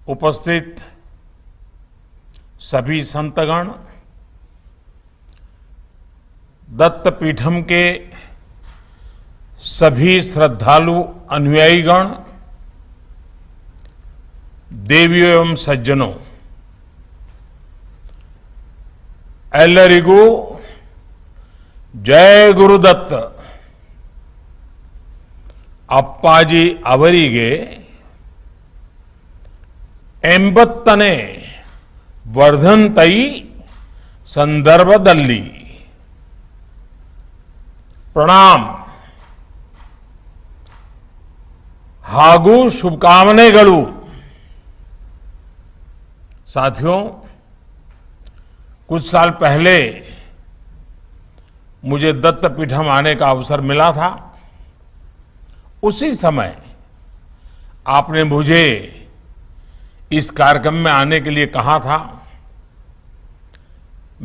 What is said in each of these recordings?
उपस्थित सभी संतगण, दत्तपीठम के सभी श्रद्धालु अनुयायीगण, देवियों एवं सज्जनों, एल्लरिगू जय गुरुदत्त। अप्पाजी अवरिगे ಎಂಬತ್ತನೇ ವರ್ಧಂತೈ ಸಂದರ್ಭದಲ್ಲಿ ಪ್ರಣಾಮ್ ಹಾಗೂ शुभकामनेಗಳು। साथियों, कुछ साल पहले मुझे दत्तपीठम आने का अवसर मिला था। उसी समय आपने मुझे इस कार्यक्रम में आने के लिए कहा था।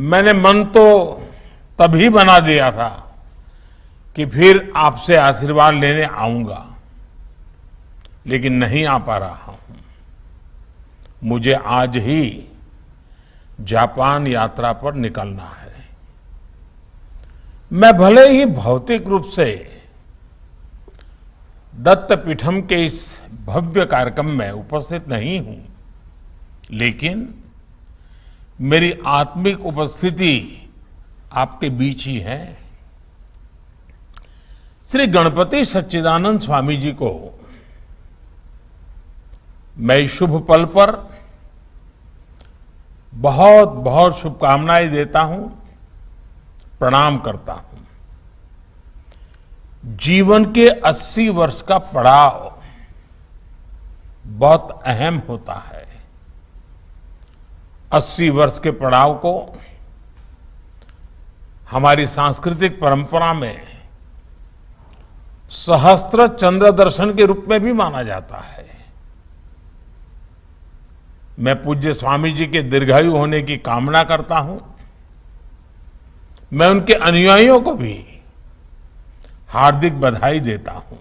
मैंने मन तो तभी बना दिया था कि फिर आपसे आशीर्वाद लेने आऊंगा, लेकिन नहीं आ पा रहा हूं। मुझे आज ही जापान यात्रा पर निकलना है। मैं भले ही भौतिक रूप से दत्तपीठम के इस भव्य कार्यक्रम में उपस्थित नहीं हूं, लेकिन मेरी आत्मिक उपस्थिति आपके बीच ही है। श्री गणपति सच्चिदानंद स्वामी जी को मैं इस शुभ पल पर बहुत बहुत शुभकामनाएं देता हूं, प्रणाम करता हूं। जीवन के 80 वर्ष का पड़ाव बहुत अहम होता है। 80 वर्ष के पड़ाव को हमारी सांस्कृतिक परंपरा में सहस्त्र चंद्र दर्शन के रूप में भी माना जाता है। मैं पूज्य स्वामी जी के दीर्घायु होने की कामना करता हूं। मैं उनके अनुयायियों को भी हार्दिक बधाई देता हूं।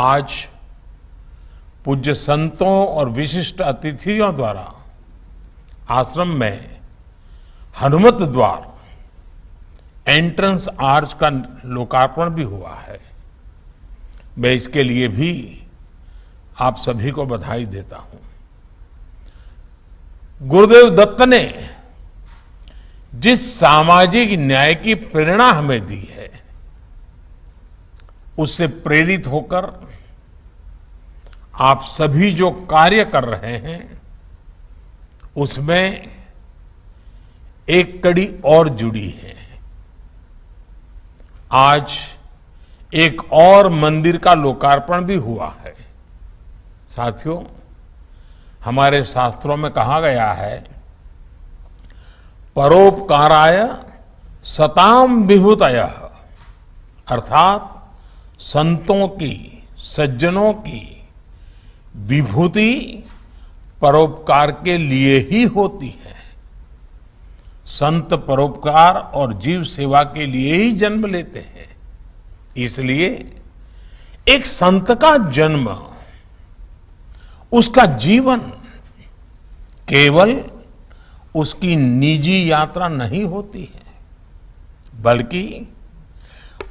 आज पूज्य संतों और विशिष्ट अतिथियों द्वारा आश्रम में हनुमत द्वार, एंट्रेंस आर्च का लोकार्पण भी हुआ है। मैं इसके लिए भी आप सभी को बधाई देता हूं। गुरुदेव दत्त ने जिस सामाजिक न्याय की प्रेरणा हमें दी है, उससे प्रेरित होकर आप सभी जो कार्य कर रहे हैं, उसमें एक कड़ी और जुड़ी है। आज एक और मंदिर का लोकार्पण भी हुआ है। साथियों, हमारे शास्त्रों में कहा गया है, परोपकाराय सताम विभूतयः, अर्थात संतों की, सज्जनों की विभूति परोपकार के लिए ही होती है। संत परोपकार और जीव सेवा के लिए ही जन्म लेते हैं। इसलिए एक संत का जन्म, उसका जीवन केवल उसकी निजी यात्रा नहीं होती है, बल्कि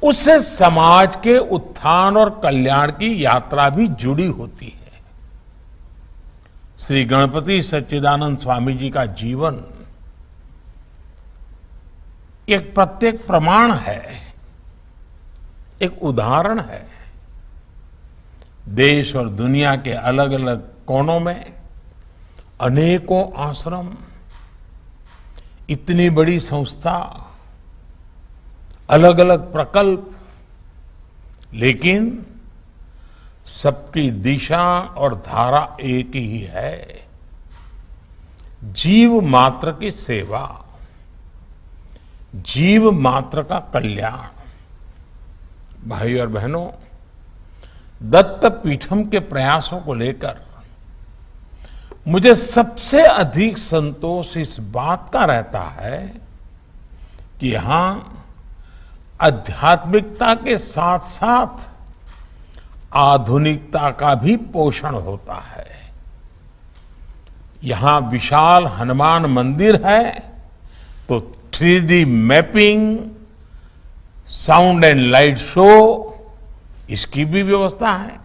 उससे समाज के उत्थान और कल्याण की यात्रा भी जुड़ी होती है। श्री गणपति सच्चिदानंद स्वामी जी का जीवन एक प्रत्येक प्रमाण है, एक उदाहरण है। देश और दुनिया के अलग अलग कोनों में अनेकों आश्रम, इतनी बड़ी संस्था, अलग अलग प्रकल्प, लेकिन सबकी दिशा और धारा एक ही है, जीव मात्र की सेवा, जीव मात्र का कल्याण। भाई और बहनों, दत्तपीठम के प्रयासों को लेकर मुझे सबसे अधिक संतोष इस बात का रहता है कि यहां आध्यात्मिकता के साथ साथ आधुनिकता का भी पोषण होता है। यहां विशाल हनुमान मंदिर है तो 3D mapping, sound and light show, इसकी भी व्यवस्था है।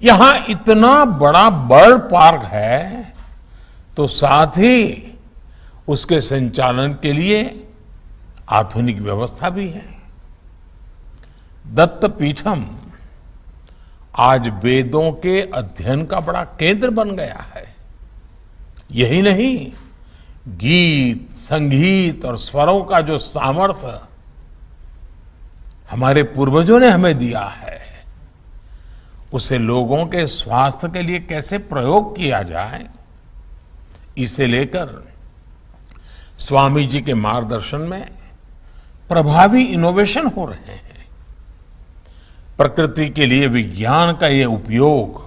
यहां इतना बड़ा बर्ड पार्क है तो साथ ही उसके संचालन के लिए आधुनिक व्यवस्था भी है। दत्त पीठम आज वेदों के अध्ययन का बड़ा केंद्र बन गया है। यही नहीं, गीत, संगीत और स्वरों का जो सामर्थ्य हमारे पूर्वजों ने हमें दिया है, उसे लोगों के स्वास्थ्य के लिए कैसे प्रयोग किया जाए, इसे लेकर स्वामी जी के मार्गदर्शन में प्रभावी इनोवेशन हो रहे हैं। प्रकृति के लिए विज्ञान का ये उपयोग,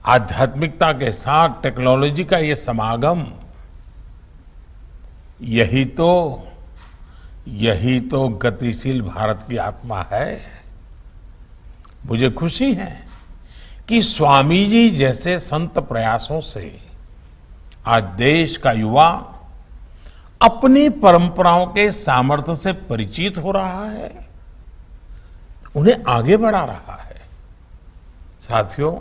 आध्यात्मिकता के साथ टेक्नोलॉजी का ये समागम, यही तो गतिशील भारत की आत्मा है। मुझे खुशी है कि स्वामी जी जैसे संत प्रयासों से आज देश का युवा अपनी परंपराओं के सामर्थ्य से परिचित हो रहा है, उन्हें आगे बढ़ा रहा है। साथियों,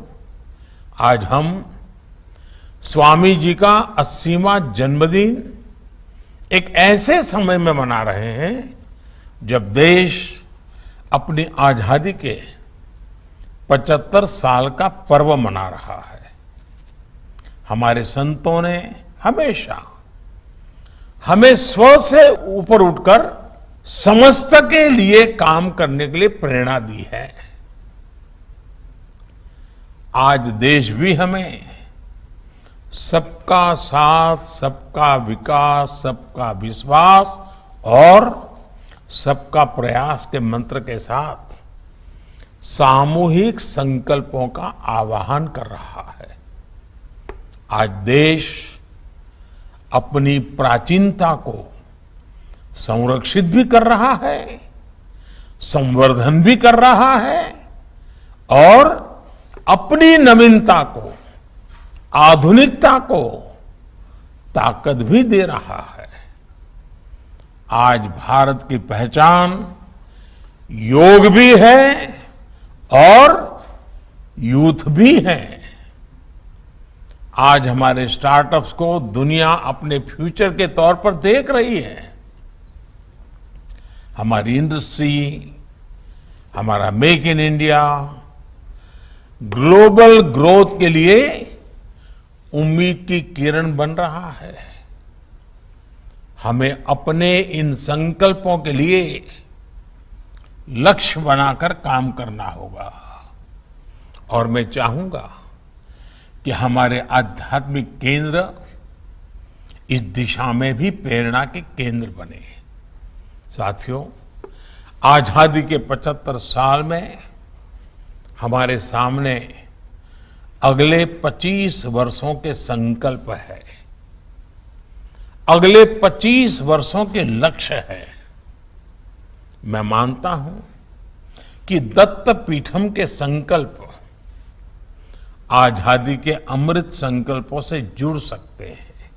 आज हम स्वामी जी का 80वां जन्मदिन एक ऐसे समय में मना रहे हैं जब देश अपनी आजादी के 75 साल का पर्व मना रहा है। हमारे संतों ने हमेशा हमें स्व से ऊपर उठकर समस्त के लिए काम करने के लिए प्रेरणा दी है। आज देश भी हमें सबका साथ, सबका विकास, सबका विश्वास और सबका प्रयास के मंत्र के साथ सामूहिक संकल्पों का आह्वान कर रहा है। आज देश अपनी प्राचीनता को संरक्षित भी कर रहा है, संवर्धन भी कर रहा है और अपनी नवीनता को, आधुनिकता को ताकत भी दे रहा है। आज भारत की पहचान योग भी है और यूथ भी है। आज हमारे स्टार्टअप्स को दुनिया अपने फ्यूचर के तौर पर देख रही है। हमारी इंडस्ट्री, हमारा make in India global growth के लिए उम्मीद की किरण बन रहा है। हमें अपने इन संकल्पों के लिए लक्ष्य बनाकर काम करना होगा और मैं चाहूंगा कि हमारे आध्यात्मिक केंद्र इस दिशा में भी प्रेरणा के केंद्र बने। साथियों, आजादी के 75 साल में हमारे सामने अगले 25 वर्षों के संकल्प है, अगले 25 वर्षों के लक्ष्य है। मैं मानता हूं कि दत्त पीठम के संकल्प आजादी के अमृत संकल्पों से जुड़ सकते हैं।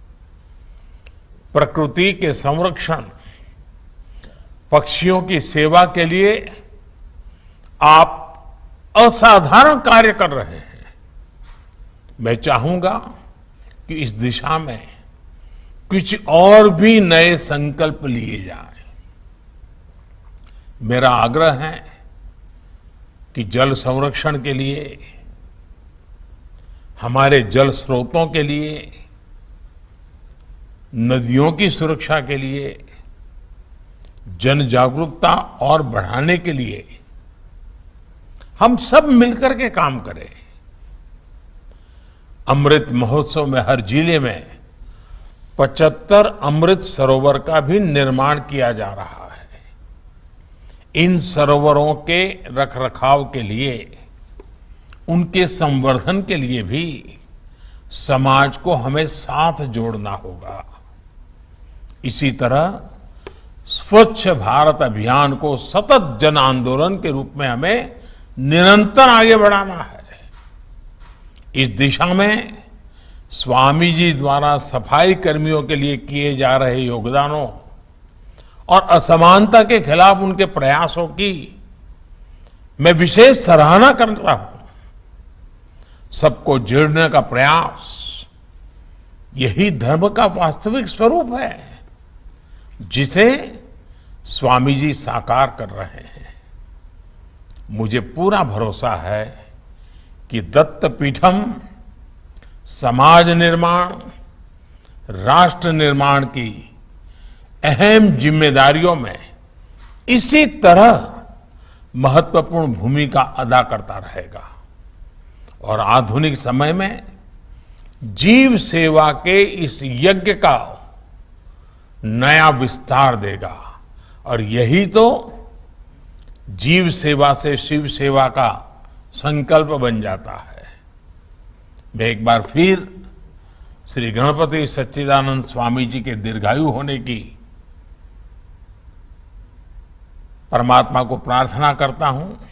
प्रकृति के संरक्षण, पक्षियों की सेवा के लिए आप असाधारण कार्य कर रहे हैं। मैं चाहूंगा कि इस दिशा में कुछ और भी नए संकल्प लिए जाएं। मेरा आग्रह है कि जल संरक्षण के लिए, हमारे जल स्रोतों के लिए, नदियों की सुरक्षा के लिए, जन जागरूकता और बढ़ाने के लिए हम सब मिलकर के काम करें। अमृत महोत्सव में हर जिले में 75 अमृत सरोवर का भी निर्माण किया जा रहा है। इन सरोवरों के रखरखाव के लिए, उनके संवर्धन के लिए भी समाज को हमें साथ जोड़ना होगा। इसी तरह स्वच्छ भारत अभियान को सतत जन आंदोलन के रूप में हमें निरंतर आगे बढ़ाना है। इस दिशा में स्वामी जी द्वारा सफाई कर्मियों के लिए किए जा रहे योगदानों और असमानता के खिलाफ उनके प्रयासों की मैं विशेष सराहना करता हूं। सबको जोड़ने का प्रयास, यही धर्म का वास्तविक स्वरूप है जिसे स्वामी जी साकार कर रहे हैं। मुझे पूरा भरोसा है कि दत्तपीठम समाज निर्माण, राष्ट्र निर्माण की अहम जिम्मेदारियों में इसी तरह महत्वपूर्ण भूमिका अदा करता रहेगा और आधुनिक समय में जीव सेवा के इस यज्ञ का नया विस्तार देगा। और यही तो जीव सेवा से शिव सेवा का संकल्प बन जाता है। मैं एक बार फिर श्री गणपति सच्चिदानंद स्वामी जी के दीर्घायु होने की परमात्मा को प्रार्थना करता हूं,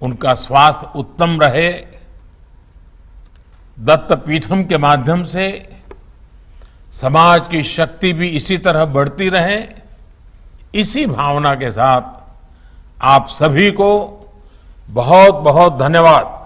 उनका स्वास्थ्य उत्तम रहे, दत्तपीठम के माध्यम से समाज की शक्ति भी इसी तरह बढ़ती रहे। इसी भावना के साथ आप सभी को बहुत बहुत धन्यवाद।